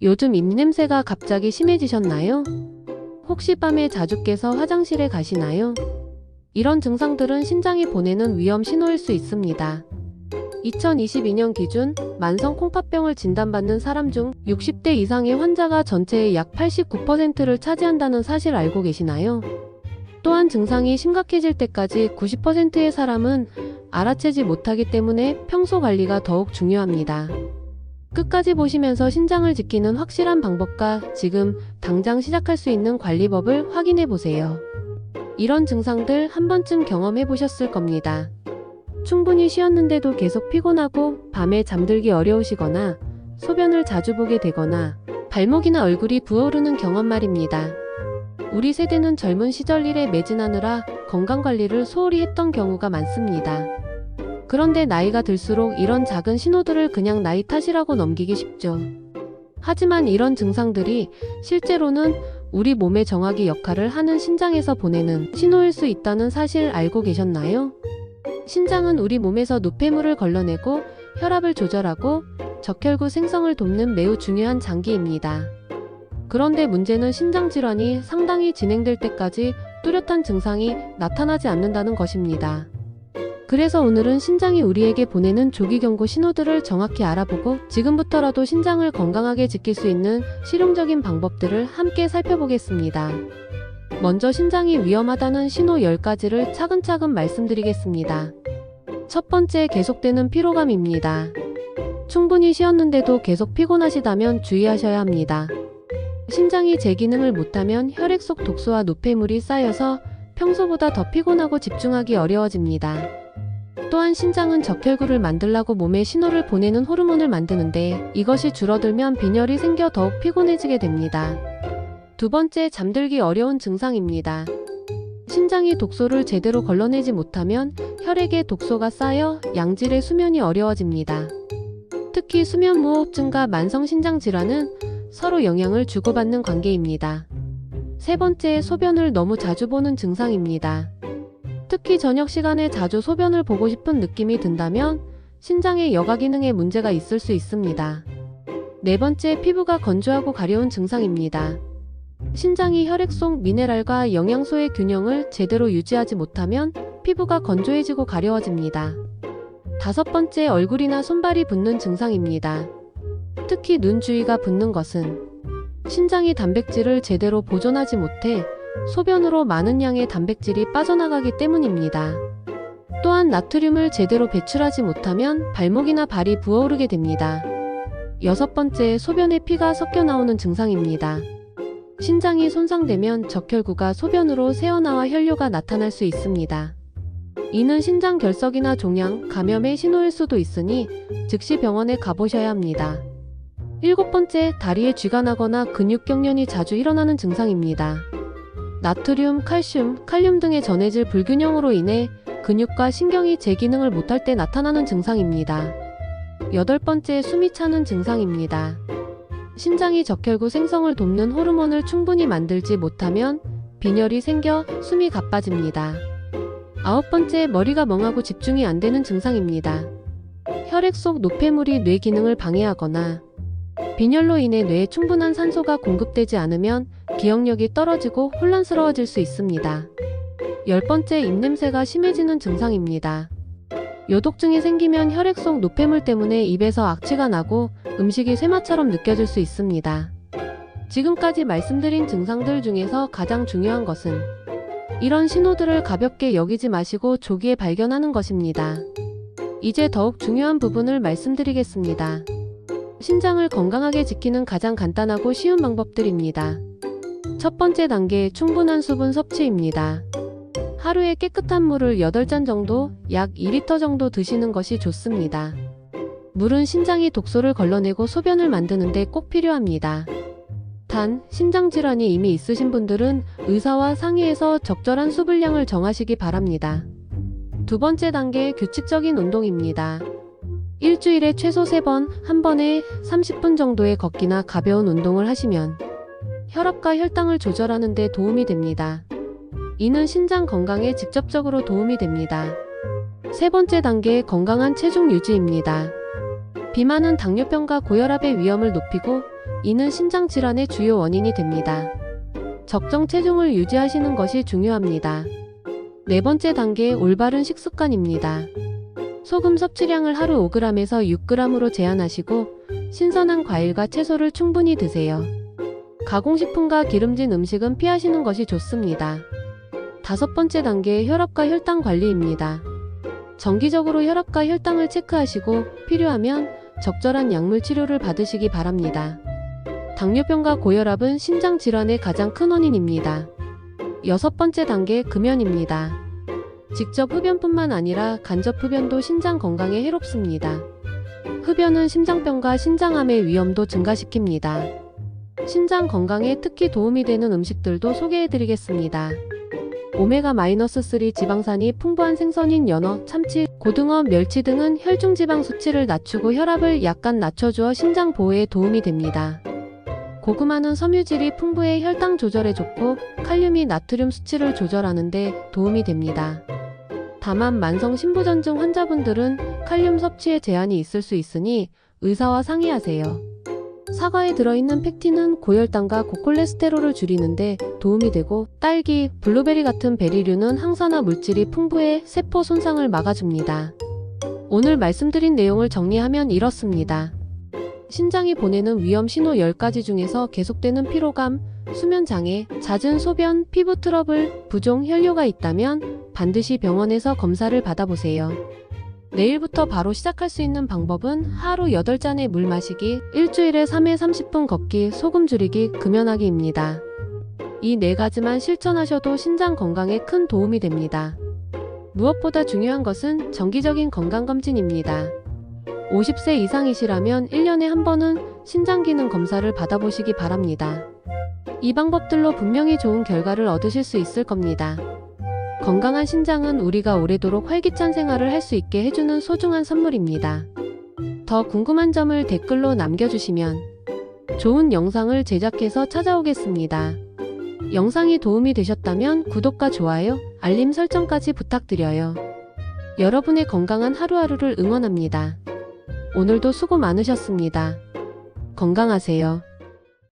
요즘 입냄새가 갑자기 심해지셨나요? 혹시 밤에 자주 깨서 화장실에 가시나요? 이런 증상들은 신장이 보내는 위험 신호일 수 있습니다. 2022년 기준 만성 콩팥병을 진단받는 사람 중 60대 이상의 환자가 전체의 약 89%를 차지한다는 사실 알고 계시나요? 또한 증상이 심각해질 때까지 90%의 사람은 알아채지 못하기 때문에 평소 관리가 더욱 중요합니다. 끝까지 보시면서 신장을 지키는 확실한 방법과 지금 당장 시작할 수 있는 관리법을 확인해 보세요. 이런 증상들 한 번쯤 경험해 보셨을 겁니다. 충분히 쉬었는데도 계속 피곤하고 밤에 잠들기 어려우시거나 소변을 자주 보게 되거나 발목이나 얼굴이 부어오르는 경험 말입니다. 우리 세대는 젊은 시절 일에 매진하느라 건강관리를 소홀히 했던 경우가 많습니다. 그런데 나이가 들수록 이런 작은 신호들을 그냥 나이 탓이라고 넘기기 쉽죠. 하지만 이런 증상들이 실제로는 우리 몸의 정화기 역할을 하는 신장에서 보내는 신호일 수 있다는 사실 알고 계셨나요? 신장은 우리 몸에서 노폐물을 걸러내고 혈압을 조절하고 적혈구 생성을 돕는 매우 중요한 장기입니다. 그런데 문제는 신장 질환이 상당히 진행될 때까지 뚜렷한 증상이 나타나지 않는다는 것입니다. 그래서 오늘은 신장이 우리에게 보내는 조기 경고 신호들을 정확히 알아보고 지금부터라도 신장을 건강하게 지킬 수 있는 실용적인 방법들을 함께 살펴보겠습니다. 먼저 신장이 위험하다는 신호 10가지를 차근차근 말씀드리겠습니다. 첫 번째, 계속되는 피로감입니다. 충분히 쉬었는데도 계속 피곤하시다면 주의하셔야 합니다. 신장이 제 기능을 못하면 혈액 속 독소와 노폐물이 쌓여서 평소보다 더 피곤하고 집중하기 어려워집니다. 또한 신장은 적혈구를 만들라고 몸에 신호를 보내는 호르몬을 만드는데 이것이 줄어들면 빈혈이 생겨 더욱 피곤해지게 됩니다. 두 번째, 잠들기 어려운 증상입니다. 신장이 독소를 제대로 걸러내지 못하면 혈액에 독소가 쌓여 양질의 수면이 어려워집니다. 특히 수면무호흡증과 만성신장질환은 서로 영향을 주고받는 관계입니다. 세 번째, 소변을 너무 자주 보는 증상입니다. 특히 저녁 시간에 자주 소변을 보고 싶은 느낌이 든다면 신장의 여가 기능에 문제가 있을 수 있습니다. 네 번째, 피부가 건조하고 가려운 증상입니다. 신장이 혈액 속 미네랄과 영양소의 균형을 제대로 유지하지 못하면 피부가 건조해지고 가려워집니다. 다섯 번째, 얼굴이나 손발이 붓는 증상입니다. 특히 눈 주위가 붓는 것은 신장이 단백질을 제대로 보존하지 못해 소변으로 많은 양의 단백질이 빠져나가기 때문입니다. 또한 나트륨을 제대로 배출하지 못하면 발목이나 발이 부어오르게 됩니다. 여섯 번째, 소변에 피가 섞여 나오는 증상입니다. 신장이 손상되면 적혈구가 소변으로 새어나와 혈뇨가 나타날 수 있습니다. 이는 신장 결석이나 종양, 감염의 신호일 수도 있으니 즉시 병원에 가보셔야 합니다. 일곱 번째, 다리에 쥐가 나거나 근육 경련이 자주 일어나는 증상입니다. 나트륨, 칼슘, 칼륨 등의 전해질 불균형으로 인해 근육과 신경이 제 기능을 못할 때 나타나는 증상입니다. 여덟 번째, 숨이 차는 증상입니다. 신장이 적혈구 생성을 돕는 호르몬을 충분히 만들지 못하면 빈혈이 생겨 숨이 가빠집니다. 아홉 번째, 머리가 멍하고 집중이 안 되는 증상입니다. 혈액 속 노폐물이 뇌 기능을 방해하거나 빈혈로 인해 뇌에 충분한 산소가 공급되지 않으면 기억력이 떨어지고 혼란스러워질 수 있습니다. 열 번째, 입냄새가 심해지는 증상입니다. 요독증이 생기면 혈액 속 노폐물 때문에 입에서 악취가 나고 음식이 쇠맛처럼 느껴질 수 있습니다. 지금까지 말씀드린 증상들 중에서 가장 중요한 것은 이런 신호들을 가볍게 여기지 마시고 조기에 발견하는 것입니다. 이제 더욱 중요한 부분을 말씀드리겠습니다. 신장을 건강하게 지키는 가장 간단하고 쉬운 방법들입니다. 첫 번째 단계, 충분한 수분 섭취입니다. 하루에 깨끗한 물을 8잔 정도, 약 2리터 정도 드시는 것이 좋습니다. 물은 신장이 독소를 걸러내고 소변을 만드는데 꼭 필요합니다. 단, 신장질환이 이미 있으신 분들은 의사와 상의해서 적절한 수분량을 정하시기 바랍니다. 두 번째 단계, 규칙적인 운동입니다. 일주일에 최소 3번, 한 번에 30분 정도의 걷기나 가벼운 운동을 하시면 혈압과 혈당을 조절하는 데 도움이 됩니다. 이는 신장 건강에 직접적으로 도움이 됩니다. 세 번째 단계, 건강한 체중 유지입니다. 비만은 당뇨병과 고혈압의 위험을 높이고 이는 신장 질환의 주요 원인이 됩니다. 적정 체중을 유지하시는 것이 중요합니다. 네 번째 단계, 올바른 식습관입니다. 소금 섭취량을 하루 5g에서 6g으로 제한하시고 신선한 과일과 채소를 충분히 드세요. 가공식품과 기름진 음식은 피하시는 것이 좋습니다. 다섯 번째 단계, 혈압과 혈당 관리입니다. 정기적으로 혈압과 혈당을 체크하시고 필요하면 적절한 약물 치료를 받으시기 바랍니다. 당뇨병과 고혈압은 신장 질환의 가장 큰 원인입니다. 여섯 번째 단계, 금연입니다. 직접 흡연뿐만 아니라 간접 흡연도 신장 건강에 해롭습니다. 흡연은 심장병과 신장암의 위험도 증가시킵니다. 신장 건강에 특히 도움이 되는 음식들도 소개해드리겠습니다. 오메가-3 지방산이 풍부한 생선인 연어, 참치, 고등어, 멸치 등은 혈중지방 수치를 낮추고 혈압을 약간 낮춰주어 신장 보호에 도움이 됩니다. 고구마는 섬유질이 풍부해 혈당 조절에 좋고 칼륨이 나트륨 수치를 조절하는 데 도움이 됩니다. 다만 만성 신부전증 환자분들은 칼륨 섭취에 제한이 있을 수 있으니 의사와 상의하세요. 사과에 들어있는 펙틴은 고혈당과 고콜레스테롤을 줄이는데 도움이 되고 딸기, 블루베리 같은 베리류는 항산화 물질이 풍부해 세포 손상을 막아줍니다. 오늘 말씀드린 내용을 정리하면 이렇습니다. 신장이 보내는 위험 신호 10가지 중에서 계속되는 피로감, 수면장애, 잦은 소변, 피부 트러블, 부종, 혈뇨가 있다면 반드시 병원에서 검사를 받아보세요. 내일부터 바로 시작할 수 있는 방법은 하루 8잔의 물 마시기, 일주일에 3회 30분 걷기, 소금 줄이기, 금연하기입니다. 이 4가지만 실천하셔도 신장 건강에 큰 도움이 됩니다. 무엇보다 중요한 것은 정기적인 건강검진입니다. 50세 이상이시라면 1년에 한 번은 신장기능 검사를 받아보시기 바랍니다. 이 방법들로 분명히 좋은 결과를 얻으실 수 있을 겁니다. 건강한 신장은 우리가 오래도록 활기찬 생활을 할 수 있게 해주는 소중한 선물입니다. 더 궁금한 점을 댓글로 남겨주시면 좋은 영상을 제작해서 찾아오겠습니다. 영상이 도움이 되셨다면 구독과 좋아요, 알림 설정까지 부탁드려요. 여러분의 건강한 하루하루를 응원합니다. 오늘도 수고 많으셨습니다. 건강하세요.